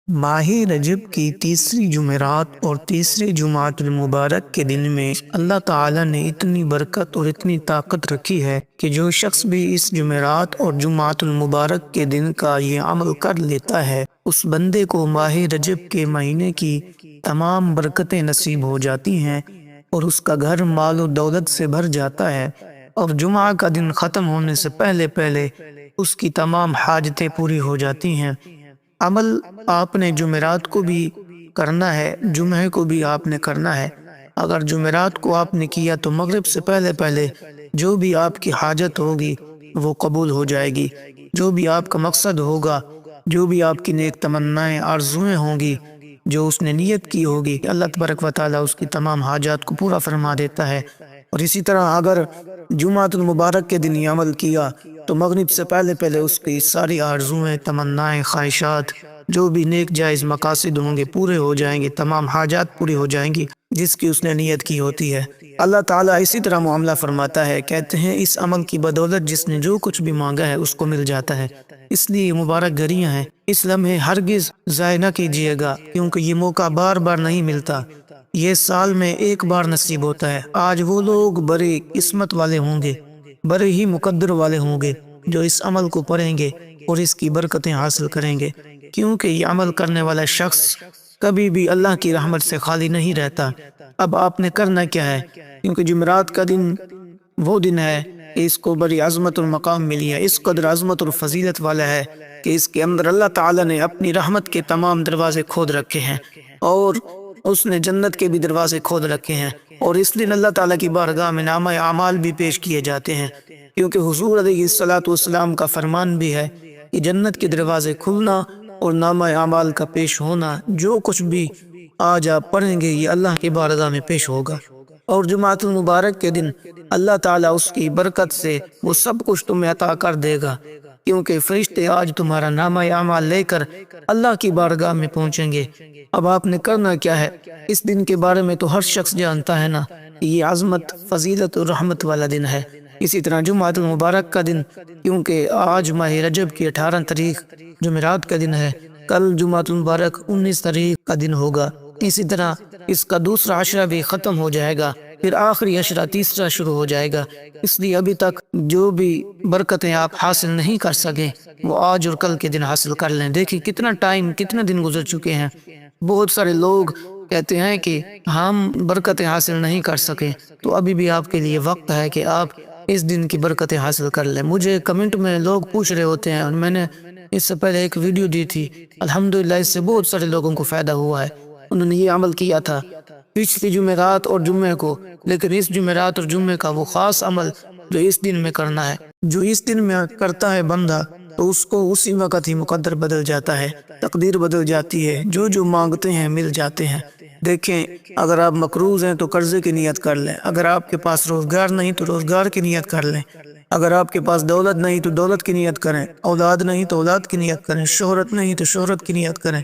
ماہ رجب کی تیسری جمعرات اور تیسری جمعۃ المبارک کے دن میں اللہ تعالیٰ نے اتنی برکت اور اتنی طاقت رکھی ہے کہ جو شخص بھی اس جمعرات اور جمعۃ المبارک کے دن کا یہ عمل کر لیتا ہے اس بندے کو ماہ رجب کے مہینے کی تمام برکتیں نصیب ہو جاتی ہیں اور اس کا گھر مال و دولت سے بھر جاتا ہے، اور جمعہ کا دن ختم ہونے سے پہلے پہلے اس کی تمام حاجتیں پوری ہو جاتی ہیں۔ عمل آپ نے جمعرات کو بھی کرنا ہے، جمعہ کو بھی آپ نے کرنا ہے۔ اگر جمعرات کو آپ نے کیا تو مغرب سے پہلے پہلے جو بھی آپ کی حاجت ہوگی وہ قبول ہو جائے گی، جو بھی آپ کا مقصد ہوگا، جو بھی آپ کی نیک تمنائیں آرزویں ہوں گی، جو اس نے نیت کی ہوگی، اللہ تبارک و تعالیٰ اس کی تمام حاجات کو پورا فرما دیتا ہے۔ اور اسی طرح اگر جمعۃ المبارک کے دن یہ عمل کیا تو مغرب سے پہلے پہلے اس کی ساری آرزویں، تمنائیں، خواہشات، جو بھی نیک جائز مقاصد ہوں گے پورے ہو جائیں گے، تمام حاجات پوری ہو جائیں گی جس کی اس نے نیت کی ہوتی ہے۔ اللہ تعالیٰ اسی طرح معاملہ فرماتا ہے، کہتے ہیں اس عمل کی بدولت جس نے جو کچھ بھی مانگا ہے اس کو مل جاتا ہے۔ اس لیے مبارک گھڑیاں ہیں، اس لمحے ہرگز ضائع نہ کیجیے گا، کیونکہ یہ موقع بار بار نہیں ملتا، یہ سال میں ایک بار نصیب ہوتا ہے۔ آج وہ لوگ بڑے قسمت والے ہوں گے، بڑے ہی مقدر والے ہوں گے جو اس عمل کو پڑھیں گے اور اس کی برکتیں حاصل کریں گے، کیونکہ یہ عمل کرنے والا شخص کبھی بھی اللہ کی رحمت سے خالی نہیں رہتا۔ اب آپ نے کرنا کیا ہے، کیونکہ جمعرات کا دن وہ دن ہے کہ اس کو بڑی عظمت اور مقام ملی ہے، اس قدر عظمت اور فضیلت والا ہے کہ اس کے اندر اللہ تعالیٰ نے اپنی رحمت کے تمام دروازے کھود رکھے ہیں، اور اس نے جنت کے بھی دروازے کھود رکھے ہیں، اور اس دن اللہ تعالیٰ کی بارگاہ میں نامہ اعمال بھی پیش کیے جاتے ہیں، کیونکہ حضور علیہ الصلاۃ والسلام کا فرمان بھی ہے کہ جنت کے دروازے کھلنا اور نامہ اعمال کا پیش ہونا، جو کچھ بھی آج آپ پڑھیں گے یہ اللہ کی بارگاہ میں پیش ہوگا۔ اور جمعۃ المبارک کے دن اللہ تعالیٰ اس کی برکت سے وہ سب کچھ تمہیں عطا کر دے گا، کیونکہ فرشتے آج تمہارا نامہ اعمال لے کر اللہ کی بارگاہ میں پہنچیں گے۔ اب آپ نے کرنا کیا ہے، اس دن کے بارے میں تو ہر شخص جانتا ہے نا، یہ عظمت، فضیلت اور رحمت والا دن ہے۔ اسی طرح جمعۃ المبارک کا دن، کیونکہ آج ماہ رجب کی 18 تاریخ جمعرات کا دن ہے، کل جمعۃ المبارک 19 تاریخ کا دن ہوگا، اسی طرح اس کا دوسرا عشرہ بھی ختم ہو جائے گا، پھر آخری عشرہ تیسرا شروع ہو جائے گا۔ اس لیے ابھی تک جو بھی برکتیں آپ حاصل نہیں کر سکے وہ آج اور کل کے دن حاصل کر لیں۔ دیکھیں کتنا ٹائم، کتنے دن گزر چکے ہیں۔ بہت سارے لوگ کہتے ہیں کہ ہم برکتیں حاصل نہیں کر سکے، تو ابھی بھی آپ کے لیے وقت ہے کہ آپ اس دن کی برکتیں حاصل کر لیں۔ مجھے کمنٹ میں لوگ پوچھ رہے ہوتے ہیں، اور میں نے اس سے پہلے ایک ویڈیو دی تھی، الحمدللہ اس سے بہت سارے لوگوں کو فائدہ ہوا ہے، انہوں نے یہ عمل کیا تھا پچھلی جمعرات اور جمعے کو، لیکن اس جمعرات اور جمعے کا وہ خاص عمل جو اس دن میں کرنا ہے، جو اس دن میں کرتا ہے بندہ تو اس کو اسی وقت ہی مقدر بدل جاتا ہے، تقدیر بدل جاتی ہے، جو مانگتے ہیں مل جاتے ہیں۔ دیکھیں اگر آپ مقروض ہیں تو قرضے کی نیت کر لیں، اگر آپ کے پاس روزگار نہیں تو روزگار کی نیت کر لیں، اگر آپ کے پاس دولت نہیں تو دولت کی نیت کریں، اولاد نہیں تو اولاد کی نیت کریں، شہرت نہیں تو شہرت کی نیت کریں،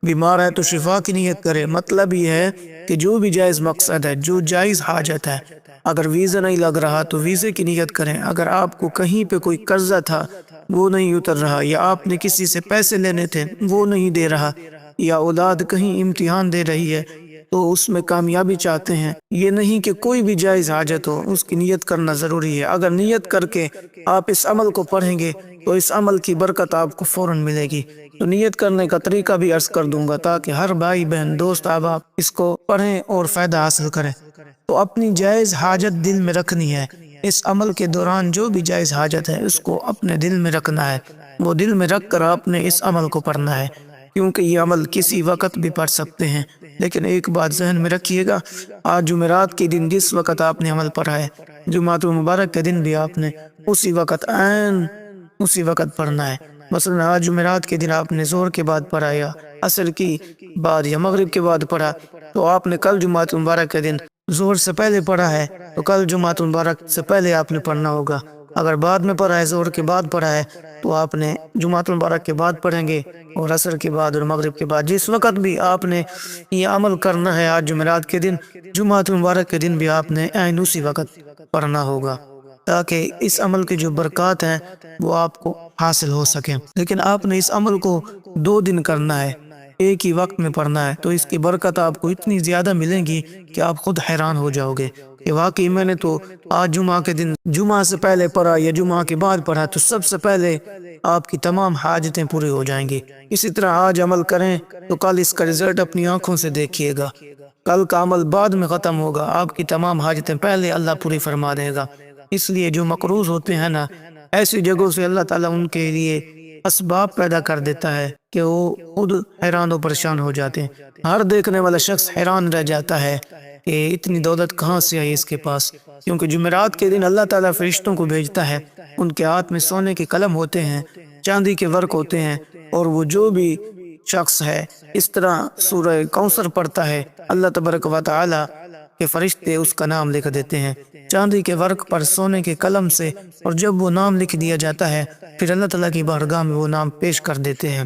بیمار ہے تو شفا کی نیت کریں۔ مطلب یہ ہے کہ جو بھی جائز مقصد ہے، جو جائز حاجت ہے، اگر ویزا نہیں لگ رہا تو ویزے کی نیت کریں، اگر آپ کو کہیں پہ کوئی قرضہ تھا وہ نہیں اتر رہا، یا آپ نے کسی سے پیسے لینے تھے وہ نہیں دے رہا، یا اولاد کہیں امتحان دے رہی ہے تو اس میں کامیابی چاہتے ہیں، یہ نہیں کہ کوئی بھی جائز حاجت ہو اس کی نیت کرنا ضروری ہے۔ اگر نیت کر کے آپ اس عمل کو پڑھیں گے تو اس عمل کی برکت آپ کو فوراً ملے گی۔ تو نیت کرنے کا طریقہ بھی عرض کر دوں گا تاکہ ہر بھائی بہن دوست احباب اس کو پڑھیں اور فائدہ حاصل کریں۔ تو اپنی جائز حاجت دل میں رکھنی ہے، اس عمل کے دوران جو بھی جائز حاجت ہے اس کو اپنے دل میں رکھنا ہے، وہ دل میں رکھ کر آپ نے اس عمل کو پڑھنا ہے، کیونکہ یہ عمل کسی وقت بھی پڑھ سکتے ہیں۔ لیکن ایک بات ذہن میں رکھیے گا، آج جمعرات کے دن جس وقت آپ نے عمل پڑھا ہے، جمعۃ المبارک کے دن بھی آپ نے اسی وقت اسی وقت پڑھنا ہے۔ مثلا آج جمعرات کے دن آپ نے ظہر کے بعد پڑھا، یا عصر کی بعد، یا مغرب کے بعد پڑھا، تو آپ نے کل جمعۃ المبارک کے دن ظہر سے پہلے پڑھا ہے تو کل جمعۃ المبارک سے پہلے آپ نے پڑھنا ہوگا۔ اگر بعد میں پڑھا ہے، ظہر کے بعد پڑھا ہے، تو آپ نے جمعۃ المبارک کے بعد پڑھیں گے، اور عصر کے بعد اور مغرب کے بعد، جس وقت بھی آپ نے یہ عمل کرنا ہے آج جمعرات کے دن، جمعۃ المبارک کے دن بھی آپ نے عین اسی وقت پڑھنا ہوگا، تاکہ اس عمل کی جو برکات ہیں وہ آپ کو حاصل ہو سکیں۔ لیکن آپ نے اس عمل کو 2 دن کرنا ہے، ایک ہی وقت میں پڑھنا ہے تو اس کی برکت آپ کو اتنی زیادہ ملے گی کہ آپ خود حیران ہو جاؤ گے کہ واقعی میں نے تو آج جمعہ کے دن جمعہ سے پہلے پڑھا یا جمعہ کے بعد پڑھا تو سب سے پہلے آپ کی تمام حاجتیں پوری ہو جائیں گی۔ اسی طرح آج عمل کریں تو کل اس کا رزلٹ اپنی آنکھوں سے دیکھیے گا۔ کل کا عمل بعد میں ختم ہوگا، آپ کی تمام حاجتیں پہلے اللہ پوری فرما دے گا۔ اس لیے جو مقروض ہوتے ہیں نا، ایسی جگہوں سے اللہ تعالیٰ ان کے لیے اسباب پیدا کر دیتا ہے کہ وہ خود حیران و پریشان ہو جاتے ہیں۔ ہر دیکھنے والا شخص حیران رہ جاتا ہے کہ اتنی دولت کہاں سے آئی اس کے پاس، کیونکہ جمعرات کے دن اللہ تعالیٰ فرشتوں کو بھیجتا ہے، ان کے ہاتھ میں سونے کے قلم ہوتے ہیں، چاندی کے ورق ہوتے ہیں، اور وہ جو بھی شخص ہے اس طرح سورہ کوثر پڑھتا ہے، اللہ تبارک و تعالیٰ کے فرشتے اس کا نام لکھ دیتے ہیں چاندی کے ورق پر سونے کے قلم سے، اور جب وہ نام لکھ دیا جاتا ہے پھر اللہ تعالیٰ کی بارگاہ میں وہ نام پیش کر دیتے ہیں۔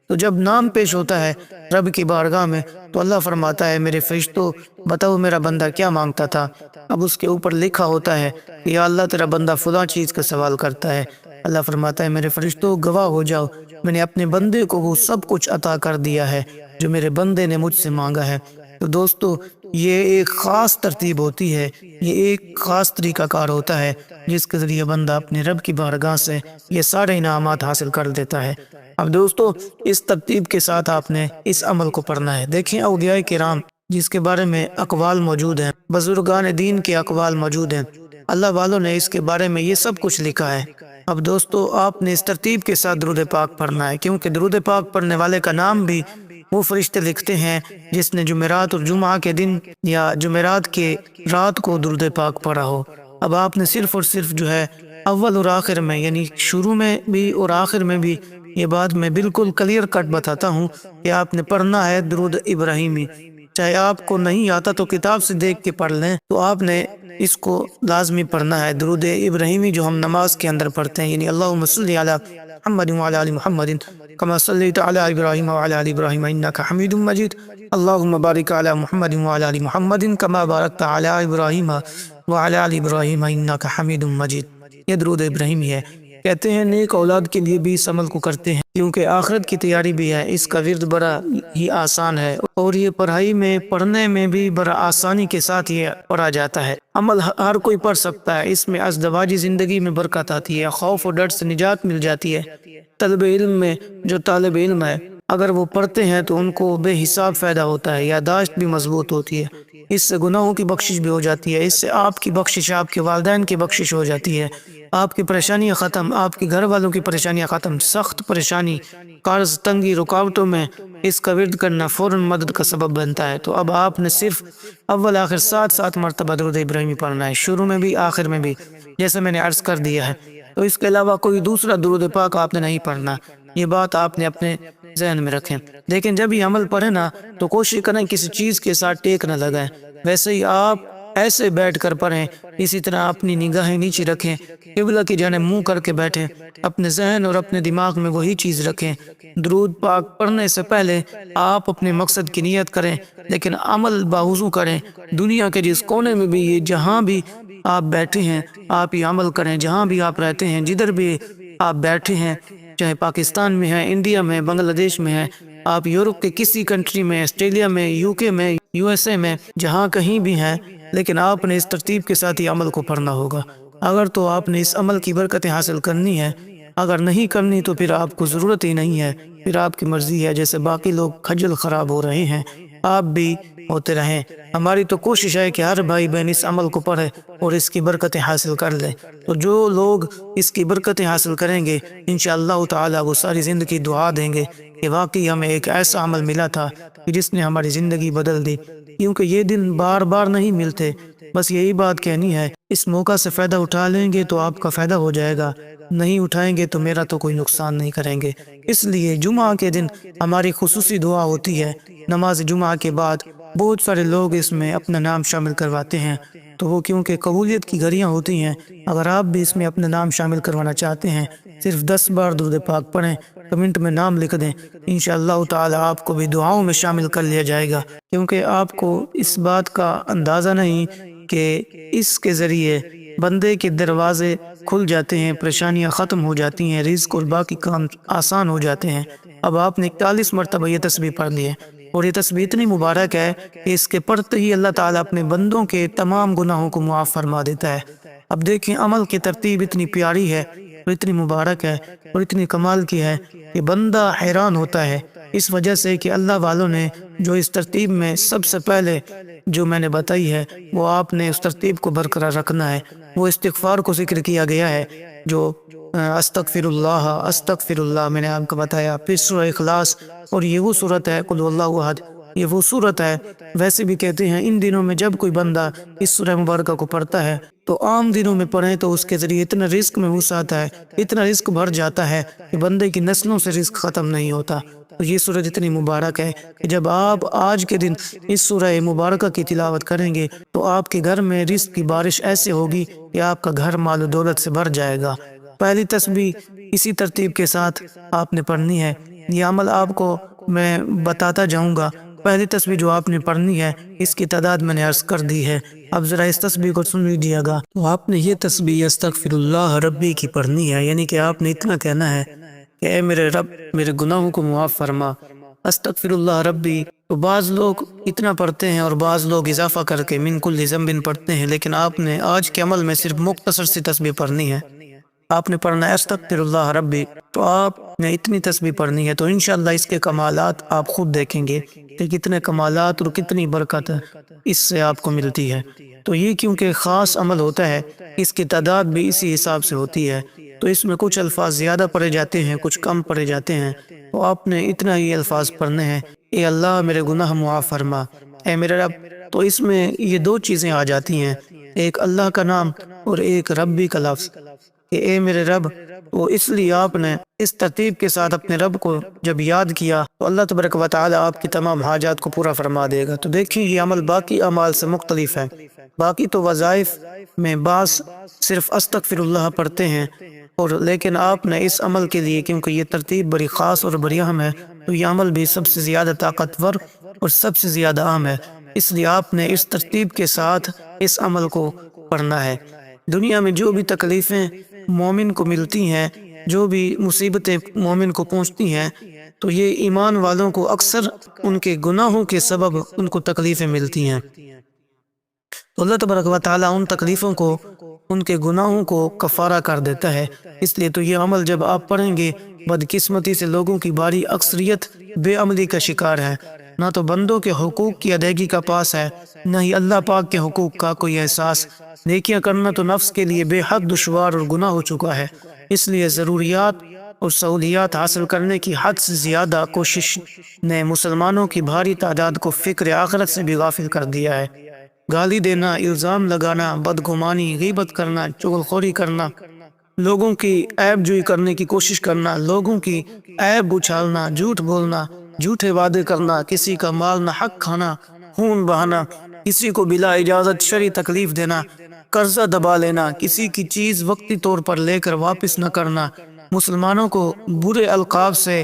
تو جب نام پیش ہوتا ہے رب کی بارگاہ میں تو اللہ فرماتا ہے میرے فرشتوں بتاؤ میرا بندہ کیا مانگتا تھا۔ اب اس کے اوپر لکھا ہوتا ہے کہ یا اللہ تیرا بندہ فلاں چیز کا سوال کرتا ہے، اللہ فرماتا ہے میرے فرشتوں گواہ ہو جاؤ، میں نے اپنے بندے کو وہ سب کچھ عطا کر دیا ہے جو میرے بندے نے مجھ سے مانگا ہے۔ تو دوستو یہ ایک خاص ترتیب ہوتی ہے، یہ ایک خاص طریقہ کار ہوتا ہے جس کے ذریعے بندہ اپنے رب کی بارگاہ سے یہ سارے انعامات حاصل کر دیتا ہے۔ اب دوستو اس ترتیب کے ساتھ آپ نے اس عمل کو پڑھنا ہے۔ دیکھیں اولیاء کرام جس کے بارے میں اقوال موجود ہیں، بزرگان دین کے اقوال موجود ہیں، اللہ والوں نے اس کے بارے میں یہ سب کچھ لکھا ہے۔ اب دوستو آپ نے اس ترتیب کے ساتھ درود پاک پڑھنا ہے، کیونکہ درود پاک پڑھنے والے کا نام بھی وہ فرشتے لکھتے ہیں جس نے جمعرات اور جمعہ کے دن یا جمعرات کے رات کو درود پاک پڑھا ہو۔ اب آپ نے صرف اور صرف جو ہے اول اور آخر میں، یعنی شروع میں بھی اور آخر میں بھی، یہ بات میں بالکل کلیئر کٹ بتاتا ہوں کہ آپ نے پڑھنا ہے درود ابراہیمی۔ چاہے آپ کو نہیں آتا تو کتاب سے دیکھ کے پڑھ لیں، تو آپ نے اس کو لازمی پڑھنا ہے، درود ابراہیمی جو ہم نماز کے اندر پڑھتے ہیں، یعنی اللہم صلی علی محمد وعلی آل محمد کما صلیت علی ابراہیم وعلی آل ابراہیم انک حمید مجید، اللہم بارک علی محمد وعلی آل محمد کما بارکت علی ابراہیم وعلی آل ابراہیم انک حمید مجید۔ یہ درود ابراہیمی ہے۔ کہتے ہیں نیک اولاد کے لیے بھی اس عمل کو کرتے ہیں کیونکہ آخرت کی تیاری بھی ہے، اس کا ورد بڑا ہی آسان ہے اور یہ پڑھائی میں پڑھنے میں بھی بڑا آسانی کے ساتھ یہ پڑھا جاتا ہے۔ عمل ہر کوئی پڑھ سکتا ہے، اس میں ازدواجی زندگی میں برکت آتی ہے، خوف اور ڈر سے نجات مل جاتی ہے۔ طلب علم میں جو طالب علم ہے اگر وہ پڑھتے ہیں تو ان کو بے حساب فائدہ ہوتا ہے، یادداشت بھی مضبوط ہوتی ہے، اس سے گناہوں کی بخشش بھی ہو جاتی ہے، اس سے آپ کی بخشش، آپ کے والدین کی بخشش ہو جاتی ہے، آپ کی پریشانیاں ختم، آپ کے گھر والوں کی پریشانیاں ختم، سخت پریشانی، قرض، تنگی، رکاوٹوں میں اس کا ورد کرنا فوراً مدد کا سبب بنتا ہے۔ تو اب آپ نے صرف اول آخر 7 مرتبہ درود ابراہیمی پڑھنا ہے، شروع میں بھی آخر میں بھی، جیسے میں نے عرض کر دیا ہے۔ تو اس کے علاوہ کوئی دوسرا درود پاک آپ نے نہیں پڑھنا، یہ بات آپ نے اپنے ذہن میں رکھیں۔ لیکن جب یہ عمل پڑھیں نا تو کوشش کریں کسی چیز کے ساتھ ٹیک نہ لگائیں، ویسے ہی آپ ایسے بیٹھ کر پڑھیں، اسی طرح اپنی نگاہیں نیچے رکھیں، قبلہ کی جانب منہ کر کے بیٹھیں، اپنے ذہن اور اپنے دماغ میں وہی چیز رکھیں۔ درود پاک پڑھنے سے پہلے آپ اپنے مقصد کی نیت کریں، لیکن عمل باوضو کریں۔ دنیا کے جس کونے میں بھی یہ جہاں بھی آپ بیٹھے ہیں آپ یہ عمل کریں، جہاں بھی آپ رہتے ہیں، جدھر بھی آپ بیٹھے ہیں، چاہے پاکستان میں ہیں، انڈیا میں، بنگلہ دیش میں ہیں، آپ یورپ کے کسی کنٹری میں، آسٹریلیا میں، UK میں، USA میں، جہاں کہیں بھی ہیں، لیکن آپ نے اس ترتیب کے ساتھ ہی عمل کو پڑھنا ہوگا۔ اگر تو آپ نے اس عمل کی برکتیں حاصل کرنی ہے، اگر نہیں کرنی تو پھر آپ کو ضرورت ہی نہیں ہے، پھر آپ کی مرضی ہے، جیسے باقی لوگ خجل خراب ہو رہے ہیں آپ بھی ہوتے رہیں۔ ہماری تو کوشش ہے کہ ہر بھائی بہن اس عمل کو پڑھے اور اس کی برکتیں حاصل کر لیں۔ تو جو لوگ اس کی برکتیں حاصل کریں گے انشاءاللہ تعالی وہ ساری زندگی دعا دیں گے کہ واقعی ہمیں ایک ایسا عمل ملا تھا کہ جس نے ہماری زندگی بدل دی، کیونکہ یہ دن بار بار نہیں ملتے۔ بس یہی بات کہنی ہے، اس موقع سے فائدہ اٹھا لیں گے تو آپ کا فائدہ ہو جائے گا، نہیں اٹھائیں گے تو میرا تو کوئی نقصان نہیں کریں گے۔ اس لیے جمعہ کے دن ہماری خصوصی دعا ہوتی ہے، نماز جمعہ کے بعد بہت سارے لوگ اس میں اپنا نام شامل کرواتے ہیں، تو وہ کیونکہ قبولیت کی گھڑیاں ہوتی ہیں، اگر آپ بھی اس میں اپنا نام شامل کروانا چاہتے ہیں صرف 10 بار درود پاک پڑھیں، کمنٹ میں نام لکھ دیں، انشاءاللہ تعالی آپ کو بھی دعاؤں میں شامل کر لیا جائے گا، کیونکہ آپ کو اس بات کا اندازہ نہیں کہ اس کے ذریعے بندے کے دروازے کھل جاتے ہیں، پریشانیاں ختم ہو جاتی ہیں، رزق اور باقی کام آسان ہو جاتے ہیں۔ اب آپ نے 41 مرتبہ یہ تسبیح پڑھ لی ہے، اور یہ تسبیح اتنی مبارک ہے کہ اس کے پڑھتے ہی اللہ تعالیٰ اپنے بندوں کے تمام گناہوں کو معاف فرما دیتا ہے۔ اب دیکھیں عمل کی ترتیب اتنی پیاری ہے اور اتنی مبارک ہے اور اتنی کمال کی ہے کہ بندہ حیران ہوتا ہے، اس وجہ سے کہ اللہ والوں نے جو اس ترتیب میں سب سے پہلے جو میں نے بتائی ہے وہ آپ نے اس ترتیب کو برقرار رکھنا ہے۔ وہ استغفار کو ذکر کیا گیا ہے جو استغفر اللہ میں نے آپ کو بتایا، پھر سورہ اخلاص، اور یہ وہ صورت ہے قل اللہ احد، یہ وہ صورت ہے۔ ویسے بھی کہتے ہیں ان دنوں میں جب کوئی بندہ اس سورہ مبارکہ کو پڑھتا ہے تو عام دنوں میں پڑھیں تو اس کے ذریعے اتنا رزق میں وسعت ہے، اتنا رزق بڑھ جاتا ہے کہ بندے کی نسلوں سے رزق ختم نہیں ہوتا۔ تو یہ سورت اتنی مبارک ہے کہ جب آپ آج کے دن اس سورہ مبارکہ کی تلاوت کریں گے تو آپ کے گھر میں رزق کی بارش ایسے ہوگی کہ آپ کا گھر مال و دولت سے بھر جائے گا۔ پہلی تسبیح اسی ترتیب کے ساتھ آپ نے پڑھنی ہے، یہ عمل آپ کو میں بتاتا جاؤں گا۔ پہلی تسبیح جو آپ نے پڑھنی ہے اس کی تعداد میں نے عرض کر دی ہے، اب ذرا اس تسبیح کو سن لیجیے گا۔ تو آپ نے یہ تسبیح استغفر اللہ ربی کی پڑھنی ہے، یعنی کہ آپ نے اتنا کہنا ہے کہ اے میرے رب میرے گناہوں کو معاف فرما، استغفر اللہ ربی۔ تو بعض لوگ اتنا پڑھتے ہیں اور بعض لوگ اضافہ کر کے من کل ذنب پڑھتے ہیں، لیکن آپ نے آج کے عمل میں صرف مختصر سی تسبیح پڑھنی ہے۔ آپ نے پڑھنا ہے استغفر اللہ ربی، تو آپ نے اتنی تسبیح پڑھنی ہے تو انشاءاللہ اس کے کمالات آپ خود دیکھیں گے کہ کتنے کمالات اور کتنی برکت اس سے آپ کو ملتی ہے۔ تو یہ کیونکہ خاص عمل ہوتا ہے، اس کی تعداد بھی اسی حساب سے ہوتی ہے، تو اس میں کچھ الفاظ زیادہ پڑھے جاتے ہیں کچھ کم پڑھے جاتے ہیں، تو آپ نے اتنا ہی الفاظ پڑھنے ہیں، اے اللہ میرے گناہ معاف فرما، اے میرے رب۔ تو اس میں یہ دو چیزیں آ جاتی ہیں، ایک اللہ کا نام اور ایک ربی کا لفظ کہ اے میرے رب۔ تو اس لیے آپ نے اس ترتیب کے ساتھ اپنے رب کو جب یاد کیا تو اللہ تبارک و تعالی آپ کی تمام حاجات کو پورا فرما دے گا۔ تو دیکھیں یہ عمل باقی اعمال سے مختلف ہے، باقی تو وظائف میں بعض صرف استغفر اللہ پڑھتے ہیں، اور لیکن آپ نے اس عمل کے لیے کیونکہ یہ ترتیب بڑی خاص اور بڑی اہم ہے تو یہ عمل بھی سب سے زیادہ طاقتور اور سب سے زیادہ اہم ہے، اس لیے آپ نے اس ترتیب کے ساتھ اس عمل کو پڑھنا ہے۔ دنیا میں جو بھی تکلیفیں مومن کو ملتی ہیں، جو بھی مصیبتیں مومن کو پہنچتی ہیں، تو یہ ایمان والوں کو اکثر ان کے گناہوں کے سبب ان کو تکلیفیں ملتی ہیں، تو اللہ تبارک و تعالیٰ ان تکلیفوں کو ان کے گناہوں کو کفارہ کر دیتا ہے۔ اس لیے تو یہ عمل جب آپ پڑھیں گے، بدقسمتی سے لوگوں کی باری اکثریت بے عملی کا شکار ہے، نہ تو بندوں کے حقوق کی ادائیگی کا پاس ہے، نہ ہی اللہ پاک کے حقوق کا کوئی احساس۔ نیکیاں کرنا تو نفس کے لیے بے حد دشوار اور گناہ ہو چکا ہے، اس لیے ضروریات اور سہولیات حاصل کرنے کی حد سے زیادہ کوشش نے مسلمانوں کی بھاری تعداد کو فکر آخرت سے بھی غافل کر دیا ہے۔ گالی دینا، الزام لگانا، بدگمانی، غیبت کرنا، چغلخوری کرنا، لوگوں کی عیب جوئی کرنے کی کوشش کرنا، لوگوں کی عیب اچھالنا، جھوٹ بولنا، جھوٹے وعدے کرنا، کسی کا مال نہ حق کھانا، خون بہانا، کسی کو بلا اجازت شرعی تکلیف دینا، قرضہ دبا لینا، کسی کی چیز وقتی طور پر لے کر واپس نہ کرنا، مسلمانوں کو برے القاب سے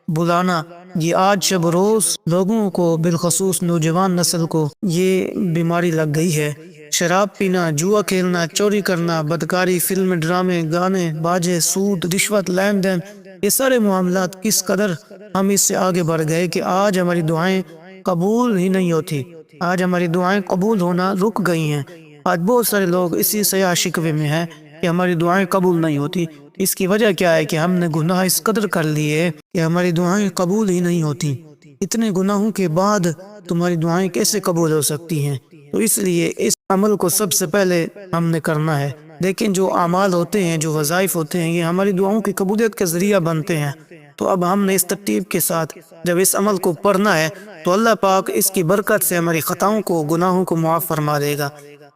بلانا، یہ آج شب روز لوگوں کو بالخصوص نوجوان نسل کو یہ بیماری لگ گئی ہے۔ شراب پینا، جوا کھیلنا، چوری کرنا، بدکاری، فلم، ڈرامے، گانے، باجے، سود، رشوت، لین دین، یہ سارے معاملات کس قدر ہم اس سے آگے بڑھ گئے کہ آج ہماری دعائیں قبول ہی نہیں ہوتی، آج ہماری دعائیں قبول ہونا رک گئی ہیں۔ آج بہت سارے لوگ اسی سیاہ شکوے میں ہیں کہ ہماری دعائیں قبول نہیں ہوتی۔ اس کی وجہ کیا ہے کہ ہم نے گناہ اس قدر کر لیے کہ ہماری دعائیں قبول ہی نہیں ہوتی۔ اتنے گناہوں کے بعد تمہاری دعائیں کیسے قبول ہو سکتی ہیں؟ تو اس لیے اس عمل کو سب سے پہلے ہم نے کرنا ہے۔ لیکن جو اعمال ہوتے ہیں، جو وظائف ہوتے ہیں، یہ ہماری دعاؤں کی قبولیت کا ذریعہ بنتے ہیں۔ تو اب ہم نے اس ترتیب کے ساتھ جب اس عمل کو پڑھنا ہے تو اللہ پاک اس کی برکت سے ہماری خطاؤں کو، گناہوں کو معاف فرما دے گا۔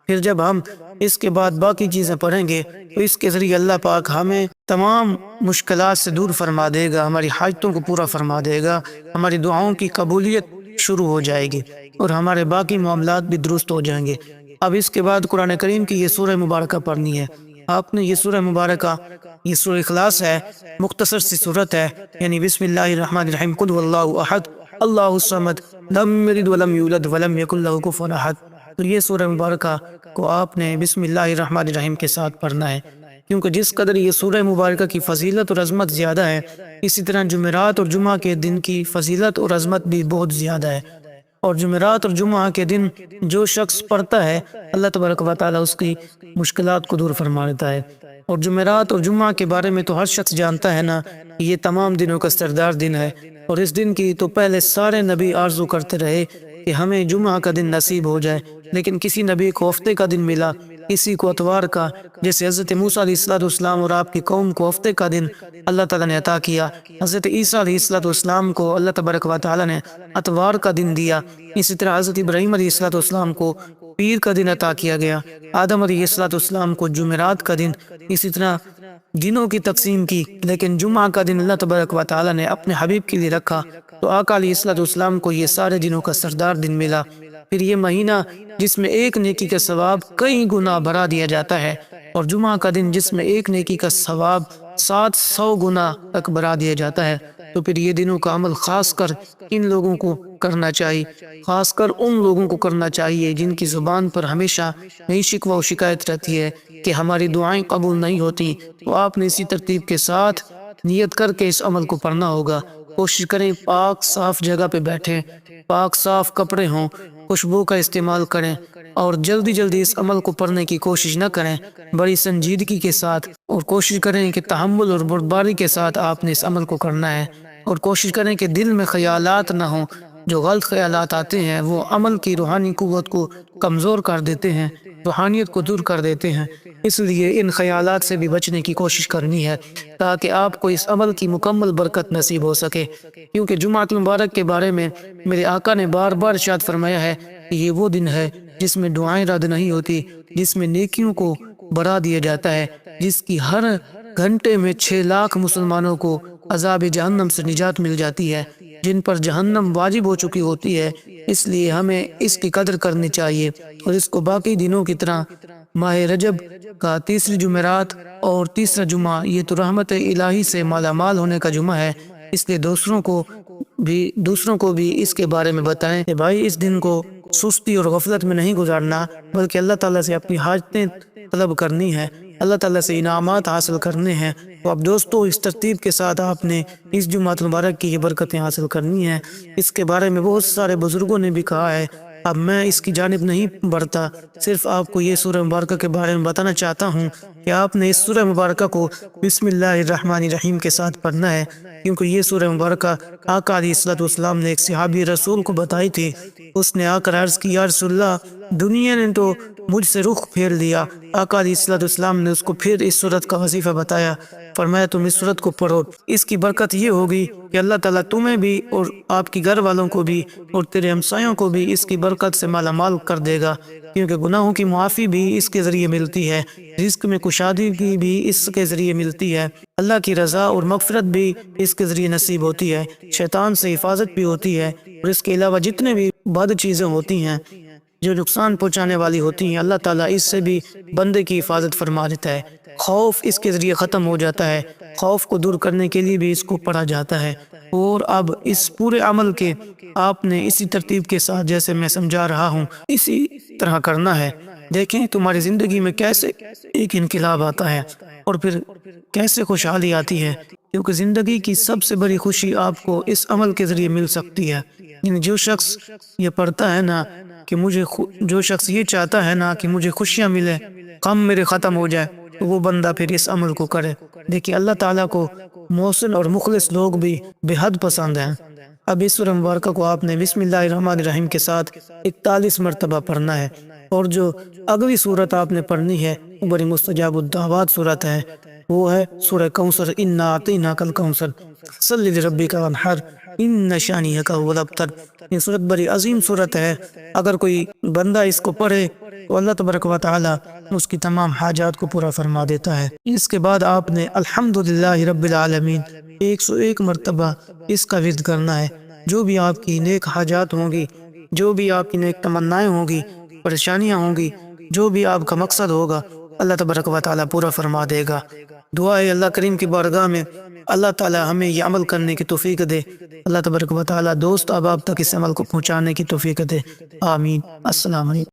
پھر جب ہم اس کے بعد باقی چیزیں پڑھیں گے تو اس کے ذریعے اللہ پاک ہمیں تمام مشکلات سے دور فرما دے گا، ہماری حاجتوں کو پورا فرما دے گا، ہماری دعاؤں کی قبولیت شروع ہو جائے گی اور ہمارے باقی معاملات بھی درست ہو جائیں گے۔ اب اس کے بعد قرآن کریم کی یہ سورہ مبارکہ پڑھنی ہے۔ آپ نے یہ سورہ مبارکہ، یہ سورہ اخلاص ہے، مختصر سی صورت ہے، یعنی بسم اللہ الرحمن الرحیم قل هو اللہ احد اللہ الصمد لم یلد ولم یولد ولم یکن لہ کفوا احد۔ تو یہ سورہ مبارکہ کو آپ نے بسم اللہ الرحمن الرحیم کے ساتھ پڑھنا ہے۔ کیونکہ جس قدر یہ سورہ مبارکہ کی فضیلت اور عظمت زیادہ ہے، اسی طرح جمعرات اور جمعہ کے دن کی فضیلت اور عظمت بھی بہت زیادہ ہے۔ اور جمعرات اور جمعہ کے دن جو شخص پڑھتا ہے، اللہ تبارک و تعالیٰ اس کی مشکلات کو دور فرما دیتا ہے۔ اور جمعرات اور جمعہ کے بارے میں تو ہر شخص جانتا ہے نا، یہ تمام دنوں کا سردار دن ہے، اور اس دن کی تو پہلے سارے نبی آرزو کرتے رہے کہ ہمیں جمعہ کا دن نصیب ہو جائے، لیکن کسی نبی کو ہفتے کا دن ملا، کسی کو اتوار کا، جیسے حضرت موسیٰ علیہ السلام اور آپ کی قوم کو ہفتے کا دن اللہ تعالیٰ نے عطا کیا۔ حضرت عیسیٰ علیہ السلام کو اللہ تبارک و تعالیٰ نے اتوار کا دن دیا۔ اسی طرح حضرت ابراہیم علیہ السلام کو پیر کا دن عطا کیا گیا، آدم علیہ السلام کو جمعرات کا دن، اسی طرح دنوں کی تقسیم کی، لیکن جمعہ کا دن اللہ تبارک و تعالیٰ نے اپنے حبیب کے لیے رکھا، تو آقا علیہ السلام کو یہ سارے دنوں کا سردار دن ملا۔ پھر یہ مہینہ جس میں ایک نیکی کا ثواب کئی گنا بڑھا دیا جاتا ہے، اور جمعہ کا دن جس میں ایک نیکی کا ثواب 700 گنا تک بڑھا دیا جاتا ہے، تو پھر یہ دنوں کا عمل خاص کر ان لوگوں کو کرنا چاہیے، خاص کر ان لوگوں کو کرنا چاہیے جن کی زبان پر ہمیشہ نئی شکوہ و شکایت رہتی ہے کہ ہماری دعائیں قبول نہیں ہوتی، تو آپ نے اسی ترتیب کے ساتھ نیت کر کے اس عمل کو پڑھنا ہوگا۔ کوشش کریں پاک صاف جگہ پہ بیٹھیں، پاک صاف کپڑے ہوں، خوشبو کا استعمال کریں، اور جلدی جلدی اس عمل کو پڑھنے کی کوشش نہ کریں، بڑی سنجیدگی کے ساتھ، اور کوشش کریں کہ تحمل اور بردباری کے ساتھ آپ نے اس عمل کو کرنا ہے، اور کوشش کریں کہ دل میں خیالات نہ ہوں، جو غلط خیالات آتے ہیں وہ عمل کی روحانی قوت کو کمزور کر دیتے ہیں، روحانیت کو دور کر دیتے ہیں، اس لیے ان خیالات سے بھی بچنے کی کوشش کرنی ہے تاکہ آپ کو اس عمل کی مکمل برکت نصیب ہو سکے۔ کیونکہ جمعۃ المبارک کے بارے میں میرے آقا نے بار بار ارشاد فرمایا ہے کہ یہ وہ دن ہے جس میں دعائیں رد نہیں ہوتی، جس میں نیکیوں کو بڑھا دیا جاتا ہے، جس کی ہر گھنٹے میں 6 لاکھ مسلمانوں کو عذاب جہنم سے نجات مل جاتی ہے، جن پر جہنم واجب ہو چکی ہوتی ہے۔ اس لیے ہمیں اس کی قدر کرنی چاہیے، اور اس کو باقی دنوں کی طرح ماہ رجب کا تیسری جمعرات اور تیسرا جمعہ یہ تو رحمت الہی سے مالا مال ہونے کا جمعہ ہے، اس لیے دوسروں کو بھی اس کے بارے میں بتائیں کہ بھائی اس دن کو سستی اور غفلت میں نہیں گزارنا، بلکہ اللہ تعالیٰ سے اپنی حاجتیں طلب کرنی ہے، اللہ تعالیٰ سے انعامات حاصل کرنے ہیں۔ تو اب دوستو اس ترتیب کے ساتھ آپ نے اس جمعۃ المبارک کی یہ برکتیں حاصل کرنی ہیں۔ اس کے بارے میں بہت سارے بزرگوں نے بھی کہا ہے، اب میں اس کی جانب نہیں بڑھتا، صرف آپ کو یہ سورہ مبارکہ کے بارے میں بتانا چاہتا ہوں کہ آپ نے اس سورہ مبارکہ کو بسم اللہ الرحمن الرحیم کے ساتھ پڑھنا ہے، کیونکہ یہ سورہ مبارکہ آقا علیہ السلام نے ایک صحابی رسول کو بتائی تھی۔ اس نے آ کر عرض کی، یا رسول اللہ، دنیا نے تو مجھ سے رخ پھیر لیا۔ آقا علیہ السلام نے اس کو پھر اس سورت کا وظیفہ بتایا، فرمایا تم اس سورت کو پڑھو، اس کی برکت یہ ہوگی کہ اللہ تعالیٰ تمہیں بھی اور آپ کی گھر والوں کو بھی اور تیرے ہمسایوں کو بھی اس کی برکت سے مالا مال کر دے گا، کیونکہ گناہوں کی معافی بھی اس کے ذریعے ملتی ہے، رزق میں کشادگی بھی اس کے ذریعے ملتی ہے، اللہ کی رضا اور مغفرت بھی اس کے ذریعے نصیب ہوتی ہے، شیطان سے حفاظت بھی ہوتی ہے، اور اس کے علاوہ جتنے بھی بد چیزیں ہوتی ہیں جو نقصان پہنچانے والی ہوتی ہیں، اللہ تعالیٰ اس سے بھی بندے کی حفاظت فرما دیتا ہے، خوف اس کے ذریعے ختم ہو جاتا ہے، خوف کو دور کرنے کے لیے بھی اس کو پڑھا جاتا ہے۔ اور اب اس پورے عمل کے آپ نے اسی ترتیب کے ساتھ جیسے میں سمجھا رہا ہوں اسی طرح کرنا ہے۔ دیکھیں تمہاری زندگی میں کیسے ایک انقلاب آتا ہے اور پھر کیسے خوشحالی آتی ہے، کیونکہ زندگی کی سب سے بڑی خوشی آپ کو اس عمل کے ذریعے مل سکتی ہے۔ یعنی جو شخص یہ پڑھتا ہے نا کہ جو شخص یہ چاہتا ہے نا کہ مجھے خوشیاں ملے، غم میرے ختم ہو جائے، تو وہ بندہ پھر اس عمل کو کرے۔ دیکھیے اللہ تعالیٰ کو محسن اور مخلص لوگ بھی بے حد پسند ہیں۔ اب اس سورہ مبارکہ کو آپ نے بسم اللہ الرحمن الرحیم کے ساتھ 41 مرتبہ پڑھنا ہے، اور جو اگلی صورت آپ نے پڑھنی ہے وہ بڑی مستجاب الدعوات صورت ہے، وہ ہے سورہ کوثر، انا اعطیناک الکوثر صلی لربک وانحر ان شانئک هو الابتر۔ یہ صورت بڑی عظیم صورت ہے، اگر کوئی بندہ اس کو پڑھے تو اللہ تبارک و تعالی اس کی تمام حاجات کو پورا فرما دیتا ہے۔ اس کے بعد آپ نے الحمدللہ رب العالمین 101 مرتبہ اس کا ورد کرنا ہے۔ جو بھی آپ کی نیک حاجات ہوں گی، جو بھی آپ کی نیک تمنائیں ہوں گی، پریشانیاں ہوں گی، جو بھی آپ کا مقصد ہوگا، اللہ تبارک و تعالی پورا فرما دے گا۔ دعا ہے اللہ کریم کی بارگاہ میں اللہ تعالی ہمیں یہ عمل کرنے کی توفیق دے، اللہ تبارک و تعالی دوست احباب تک اس عمل کو پہنچانے کی توفیق دے، آمین۔ السلام علیکم۔